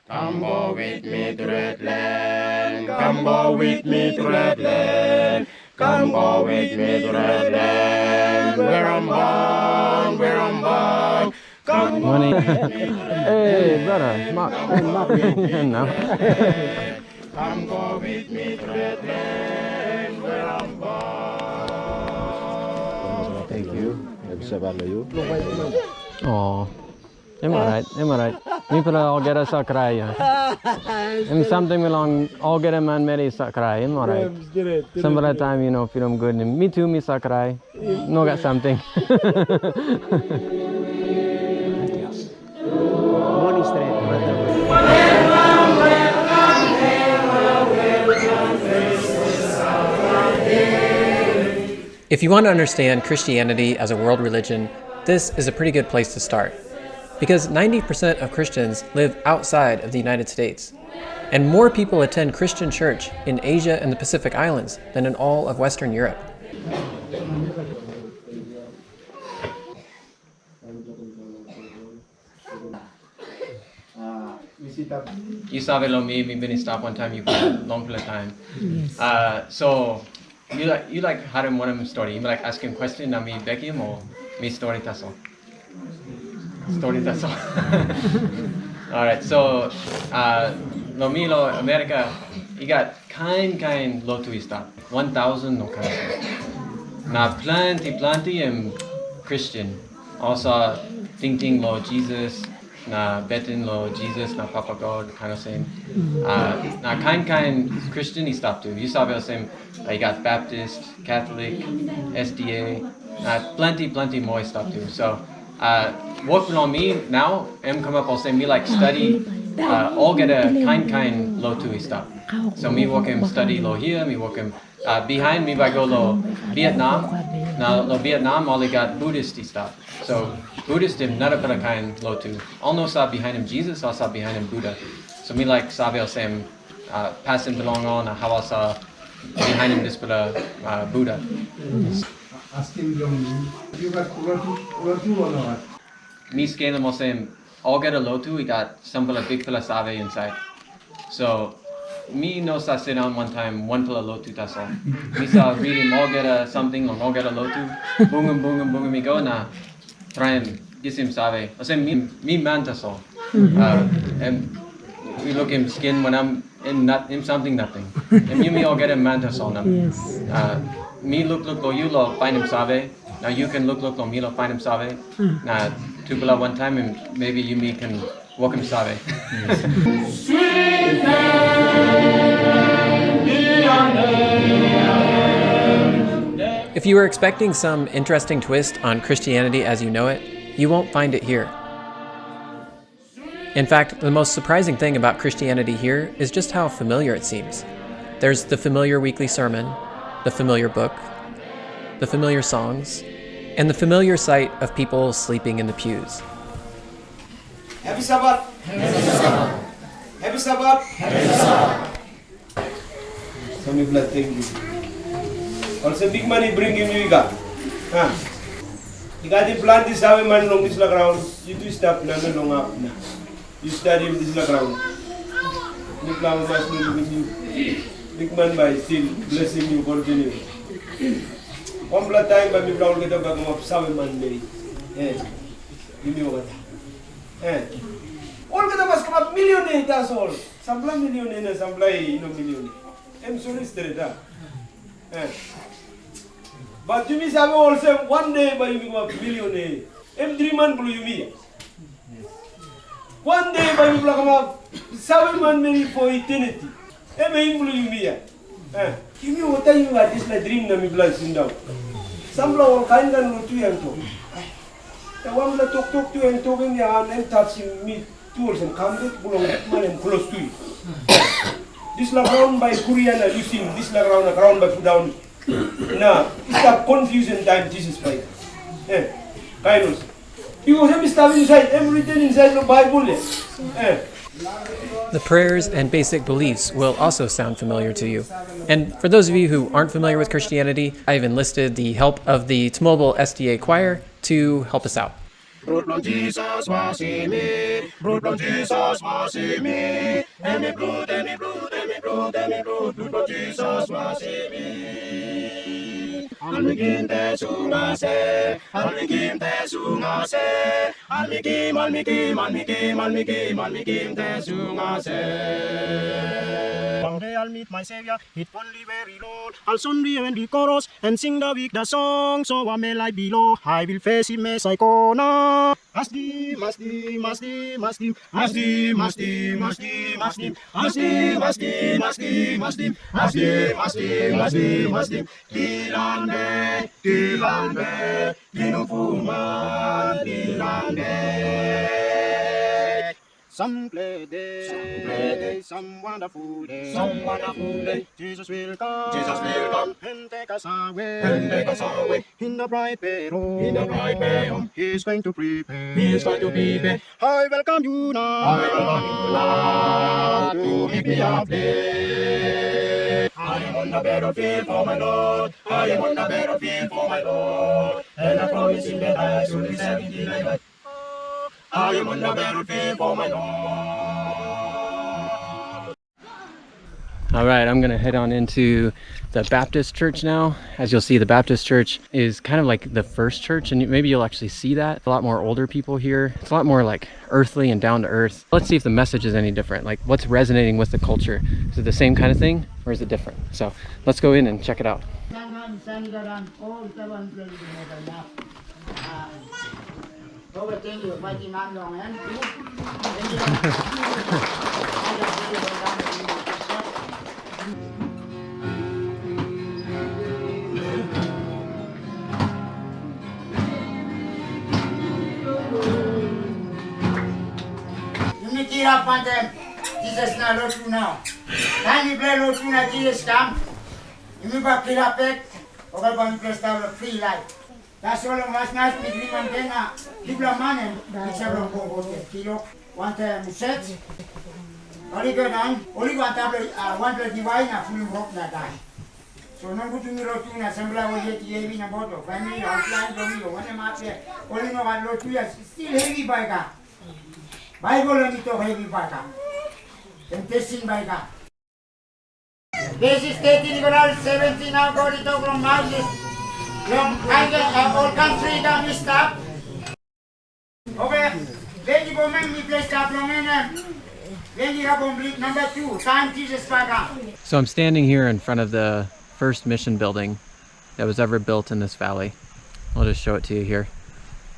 Come go with me to red land. Come go with me to red land. Come go with me to red land. Where I'm born, where I'm born. Come go with me to red land. Hey, brother, Mark. No. Come go with me to red land. Where I'm born. Thank you. Oh, I'm alright. I'm alright. Me pala all get a sakray. I'm something along all get a man meri sakray. I'm alright. Some of the time, you know, feel I'm good. Me too, me sakray. No got something. Morning straight. If you want to understand Christianity as a world religion, this is a pretty good place to start. Because 90% of Christians live outside of the United States. And more people attend Christian church in Asia and the Pacific Islands than in all of Western Europe. You saw me been stop one time, you got long period of time. Yes. So you like harim one story. You like asking question na me beg him or me story taso. Story taso. All right. So lo America, you got kind low to stop 1,000 no kind. Na plenty Christian. Also thinking lo Jesus. Na betin lo Jesus na Papa God kind of saying. Na kind Christian he stopped to. You saw the same. You got Baptist, Catholic, SDA. Plenty more stuff too. So working on me now. Come up. I'll say me like study. All get a kind low to stuff. So me working study low here. Me working behind me by go low Vietnam. Now lo Vietnam only got Buddhist stuff. So Buddhist him not a kind low to. All no saw behind him Jesus. I saw behind him Buddha. So me like Savio Sam passing belong on how I saw behind him this Buddha. You got Kulatu or not? Me scaling most same all get a low to. We got some big fella Save inside. So me no saw sit down one time, one fella low to that's all. Me saw reading all get a something or all get a low to. Boom me go na. Try and get him Save. I say me man that's all. And we look him skin when I'm in something nothing. And me all get him man that's all. Yes. Me look lo you lo find him Save. Now you can look lo me lo find him Save. Now two below one time and maybe you me can walk him Save. If you were expecting some interesting twist on Christianity as you know it, you won't find it here. In fact, the most surprising thing about Christianity here is just how familiar it seems. There's the familiar weekly sermon, the familiar book, the familiar songs, and the familiar sight of people sleeping in the pews. Happy Sabbath! Happy Sabbath! Happy Sabbath! Happy Sabbath! Some people are thank you. Also big money bring him you got. You got to plant this away man long this ground. You do stop na long up na. You study this ground. You plant much with you. Big man by still blessing you continue. One blood time by me plant get up of 7 man day. Give me over. All get up come up millionaire that's all. Some millionaire some millionaire. I'm sorry straight But you miss also one day by you become a millionaire. I'm 3 months blue you mean. One day by you become a 7 months maybe for eternity. I'm blue you mean. Give me what you got this like dream na me blood sin down. Some blow all kind of no to and talk. The one that talk to and talking and touching me tools and come to pull man and close to you. This la ground by Korean and using this la ground by put down. Now, it's a confusion time Jesus fight. Kind of. You have stuff inside, everything inside the Bible. The prayers and basic beliefs will also sound familiar to you. And for those of you who aren't familiar with Christianity, I've enlisted the help of the T-Mobile SDA choir to help us out. Blood Jesus was in me. Blood Jesus was in me. Any blood, any blood, any blood, any blood Jesus was in me. Almikim te sungase, almikim te sungase, almikim te sungase. One day I'll meet my Savior, it only very low. I'll soon be in the chorus and sing the week the song. So what may I below? I will face him as I corner. Masdi, masdi, masdi, masdi, masdi, masdi, masdi, masdi, masdi, masdi, masdi, masdi, masdi, masdi, masdi, masdi, dilande, dilande, dinufuma, dilande. Some glad day, some wonderful day, Jesus will come, and take us away, in the bright bay home, He's going to prepare, I welcome you now, To make me a play. I am on the battlefield for my Lord. I am on the battlefield for my Lord. And I promise him that I should be 79. I am on the battlefield for my Lord. All right, I'm gonna head on into the Baptist church now. As you'll see, the Baptist church is kind of like the first church, and maybe you'll actually see that. A lot more older people here. It's a lot more like earthly and down to earth. Let's see if the message is any different. Like, what's resonating with the culture? Is it the same kind of thing, or is it different? So let's go in and check it out. Jesus na lo tu now. Tani ble lo tu na Jesus come. You ba kila pek. Ogal ban festival free life. That's all of us nice with liman denga. Dibla manen. Isabro ko hote. Kilo. Wante muset. Oli go nan. Oli wante one divine na full rock na dai. So non gutu mi lo tu na sembla wo yeti heavy na boto. Family outline domi one mate. Oli no va lo tu ya still heavy baika. Bible and ito heavy bata. Temptation bata. This is 13 Coral 17 now go to from Moses. From all country down this stop. Okay. Then you go make me play stop long and then you have complete number 2. Time Jesus bata. So I'm standing here in front of the first mission building that was ever built in this valley. I'll just show it to you here.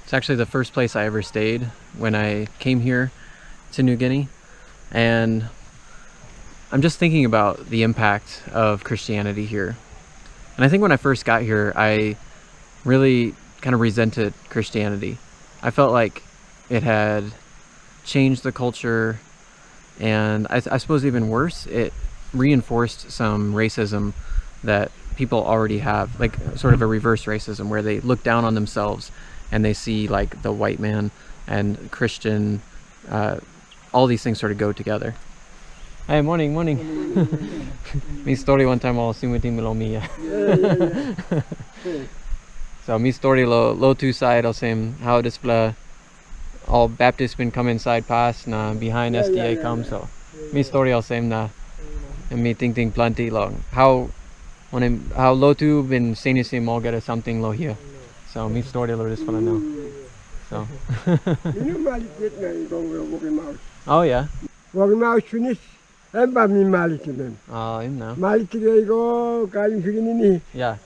It's actually the first place I ever stayed when I came here to New Guinea, and I'm just thinking about the impact of Christianity here. And I think when I first got here, I really kind of resented Christianity. I felt like it had changed the culture, and I suppose even worse, it reinforced some racism that people already have, like sort of a reverse racism where they look down on themselves and they see like the white man and Christian, all these things sort of go together. Hey, morning. Mi story one time all sumuti milomia. So mi story lo two side I'll say how display all Baptists been come inside past na behind SDA come, so mi story I'll say na and me think plenty long how lo tu been saying sim all get something lo here. So mi story lo this one now. So oh yeah. Walking mouse finish. I'm by me Malikin. Oh, in now. Malikin go, Kalim Figini. Yeah.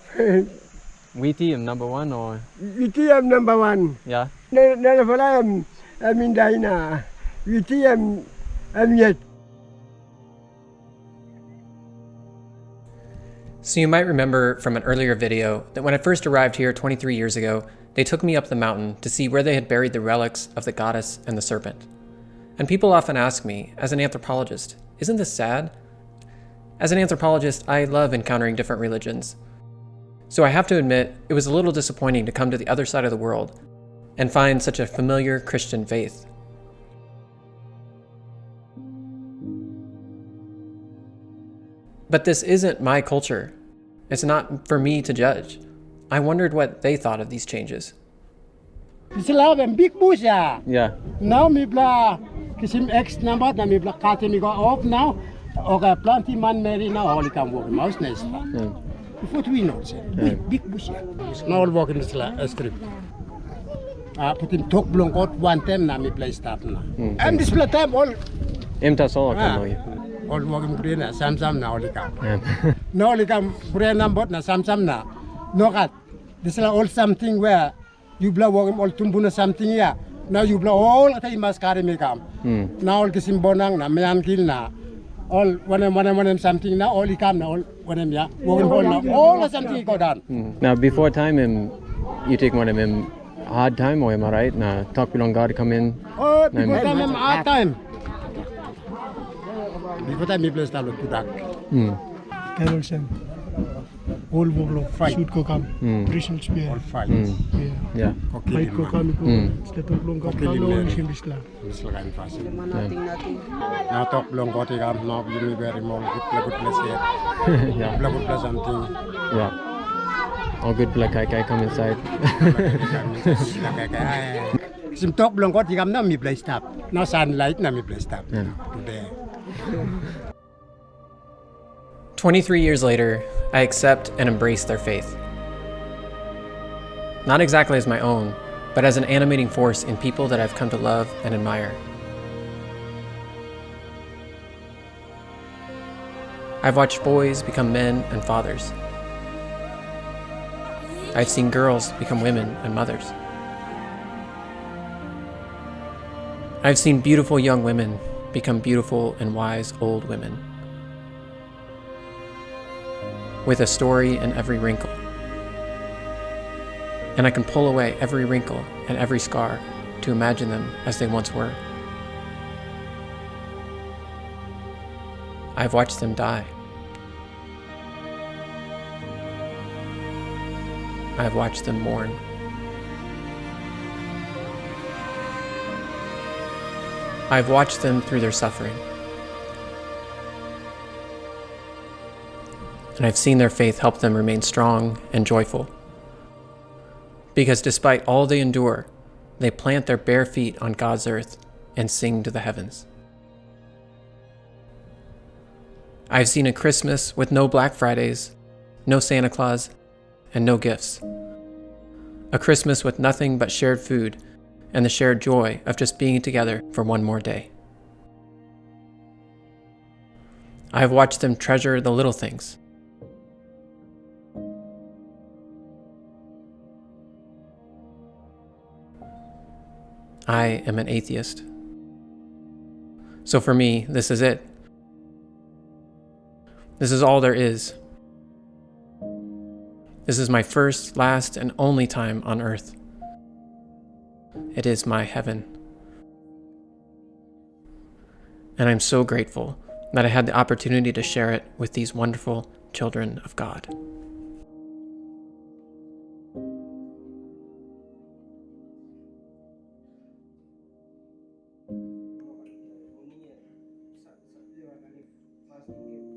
Wheaty number 1 or? Wheaty am number 1. Yeah. Never I'm in Dina. Wheaty am yet. So you might remember from an earlier video that when I first arrived here 23 years ago, they took me up the mountain to see where they had buried the relics of the goddess and the serpent. And people often ask me, as an anthropologist, isn't this sad? As an anthropologist, I love encountering different religions. So I have to admit, it was a little disappointing to come to the other side of the world and find such a familiar Christian faith. But this isn't my culture. It's not for me to judge. I wondered what they thought of these changes. It's a big bush, yeah. Yeah. Now me bla kisim X number na me bla kate me go off now. Okay, planty man meri now all come walk mouse nest. Before we know it. Big bush, yeah. Now all walk in the strip. Put him talk blong out one time na me play start na. And this play time all Tassel kan you. all walking brain na sam na all come. Now all come brain number na sam na. No kat. This is all something where you blow all tumbuna something ya. Now you blow all at mas carry me come. Now all kisim bonang na mayan kill na. All when something na all come na all when ya. All something go down. Now before time you take one of him hard time or am I right? Now talk belong God come in. Oh, before time hard time. Before time me place to dark. Carol Sam. All work Fight. shoot ko kam. British spear. All fight. Yeah. Fight ko kam ko. Stetong long ka no mission bisla. Misla kan fast. Now talk long got it up now you me very more good place here. Yeah. Good place something. Yeah. All good black guy come inside. Sim talk long got it up now me place stop. Now sunlight now me place stop. Today. 23 years later, I accept and embrace their faith. Not exactly as my own, but as an animating force in people that I've come to love and admire. I've watched boys become men and fathers. I've seen girls become women and mothers. I've seen beautiful young women become beautiful and wise old women, with a story in every wrinkle. And I can pull away every wrinkle and every scar to imagine them as they once were. I've watched them die. I've watched them mourn. I've watched them through their suffering. And I've seen their faith help them remain strong and joyful. Because despite all they endure, they plant their bare feet on God's earth and sing to the heavens. I've seen a Christmas with no Black Fridays, no Santa Claus, and no gifts. A Christmas with nothing but shared food and the shared joy of just being together for one more day. I've watched them treasure the little things. I am an atheist. So for me, this is it. This is all there is. This is my first, last, and only time on earth. It is my heaven. And I'm so grateful that I had the opportunity to share it with these wonderful children of God. Fasting